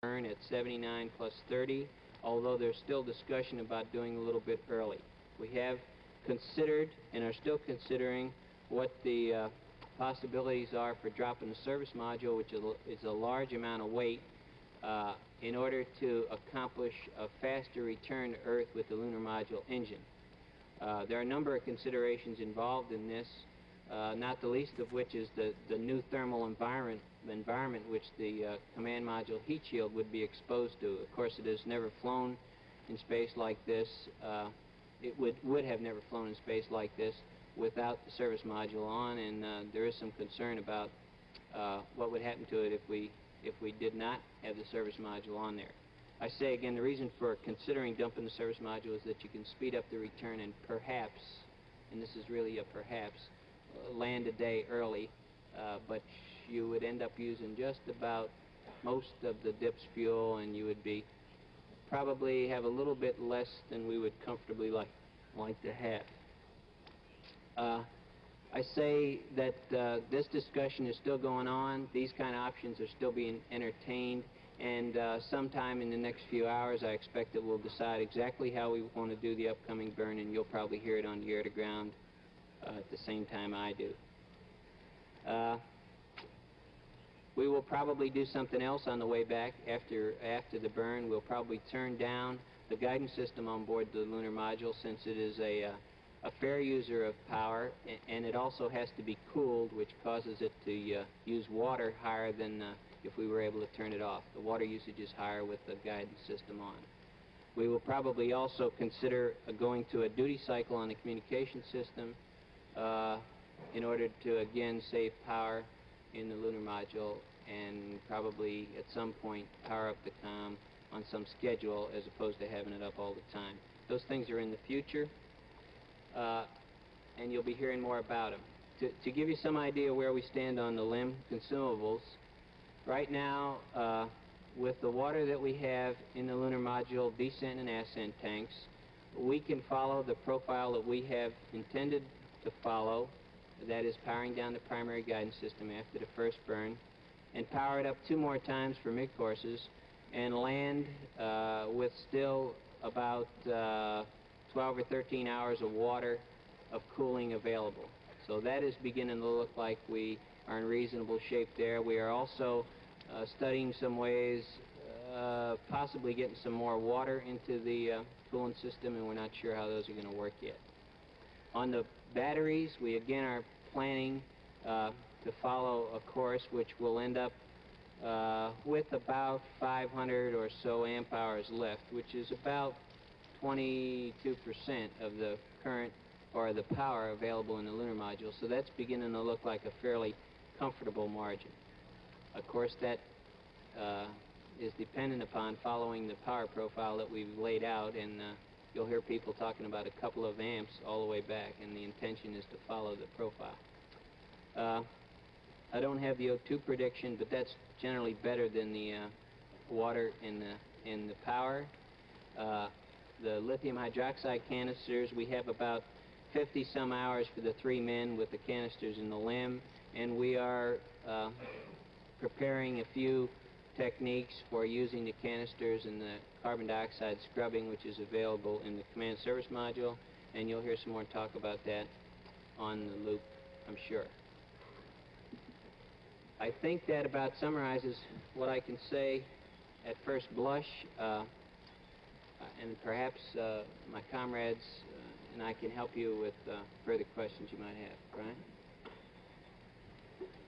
burn at 79 plus 30, although there's still discussion about doing a little bit early. We have considered and are still considering what the possibilities are for dropping the service module, which is a large amount of weight, in order to accomplish a faster return to Earth with the lunar module engine. There are a number of considerations involved in this, not the least of which is the new thermal environment which the command module heat shield would be exposed to. Of course, it has never flown in space like this. It would have never flown in space like this without the service module on, and there is some concern about what would happen to it if we did not have the service module on there. I say again, the reason for considering dumping the service module is that you can speed up the return and perhaps, and this is really a perhaps, land a day early, but you would end up using just about most of the dip's fuel, and you would be probably have a little bit less than we would comfortably like to have. I say that this discussion is still going on. These kind of options are still being entertained, and sometime in the next few hours I expect that we'll decide exactly how we want to do the upcoming burn, and you'll probably hear it on the air-to-ground at the same time I do. We will probably do something else on the way back after the burn. We'll probably turn down the guidance system on board the lunar module, since it is a fair user of power, and it also has to be cooled, which causes it to use water higher than if we were able to turn it off. The water usage is higher with the guidance system on. We will probably also consider going to a duty cycle on the communication system in order to again save power in the lunar module, and probably at some point power up the comm on some schedule as opposed to having it up all the time. Those things are in the future, and you'll be hearing more about them. To give you some idea where we stand on the LIM consumables, right now with the water that we have in the lunar module descent and ascent tanks, we can follow the profile that we have intended to follow. That is powering down the primary guidance system after the first burn, and power it up 2 more times for mid-courses, and land with still about 12 or 13 hours of water of cooling available. So that is beginning to look like we are in reasonable shape there. We are also studying some ways, possibly getting some more water into the cooling system, and we're not sure how those are going to work yet. On the batteries, we again are planning to follow a course which will end up with about 500 or so amp hours left, which is about 22% of the current or the power available in the lunar module. So that's beginning to look like a fairly comfortable margin. Of course, that is dependent upon following the power profile that we've laid out, and you'll hear people talking about a couple of amps all the way back, and the intention is to follow the profile. I don't have the O2 prediction, but that's generally better than the water in the power. The lithium hydroxide canisters, we have about 50 some hours for the 3 men with the canisters in the LIM, and we are preparing a few techniques for using the canisters and the carbon dioxide scrubbing, which is available in the command service module, and you'll hear some more talk about that on the loop, I'm sure. I think that about summarizes what I can say at first blush, and perhaps my comrades and I can help you with further questions you might have. Brian?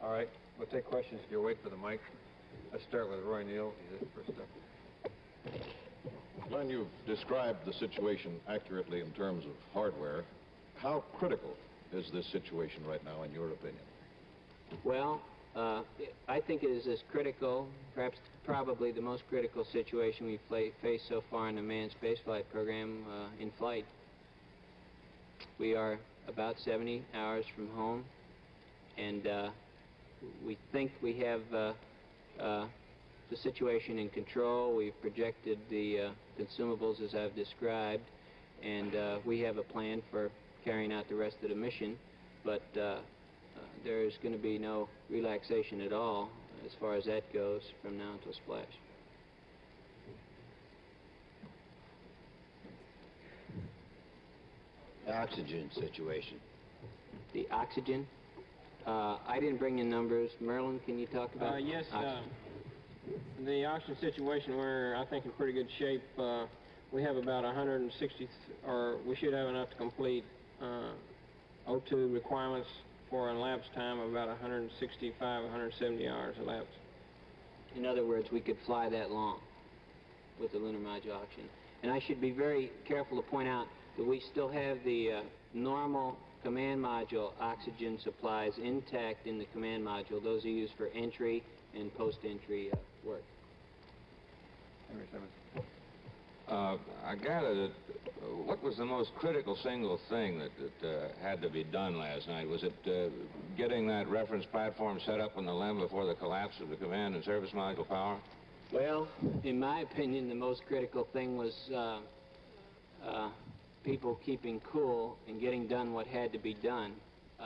All right, we'll take questions if you'll wait for the mic. Let's start with Roy Neal. He's first up. Glenn, you've described the situation accurately in terms of hardware. How critical is this situation right now, in your opinion? Well, I think it is as critical, perhaps probably the most critical situation we've faced so far in the manned spaceflight program in flight. We are about 70 hours from home, and we think we have the situation in control. We've projected the consumables as I've described, and we have a plan for carrying out the rest of the mission, but there's going to be no relaxation at all as far as that goes from now until splash. oxygen situation? The oxygen? I didn't bring in numbers. Merlin, can you talk about Yes, oxygen? the oxygen situation, we're, I think, in pretty good shape. We have about 160, or we should have enough to complete O2 requirements for an elapsed time of about 165, 170 hours elapsed. In other words, we could fly that long with the lunar module oxygen. And I should be very careful to point out that we still have the normal command module oxygen supplies intact in the command module. Those are used for entry and post-entry work. Henry Simmons. I gather that what was the most critical single thing that had to be done last night? Was it getting that reference platform set up on the LEM before the collapse of the command and service module power? Well, in my opinion, the most critical thing was people keeping cool and getting done what had to be done.